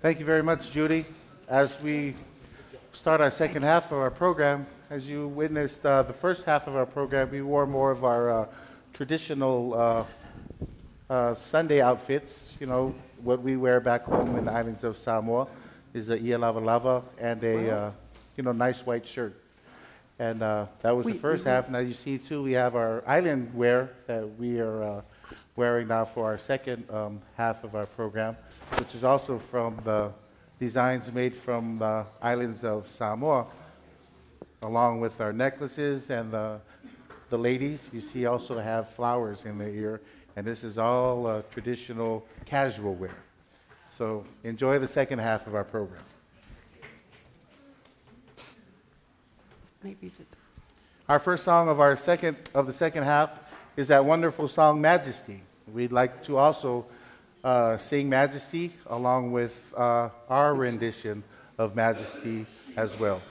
Thank you very much, Judy. As we start our second half of our program, as you witnessed the first half of our program, we wore more of our traditional Sunday outfits. You know, what we wear back home in the islands of Samoa is a ia lava lava and a nice white shirt. And that was the first half. Now you see, too, we have our island wear that we are wearing now for our second half of our program, which is also from the designs made from the islands of Samoa, along with our necklaces and the ladies. You see also have flowers in their ear, and this is all traditional casual wear. So enjoy the second half of our program. Our first song of the second half is that wonderful song, Majesty. We'd like to also sing Majesty along with our rendition of Majesty as well.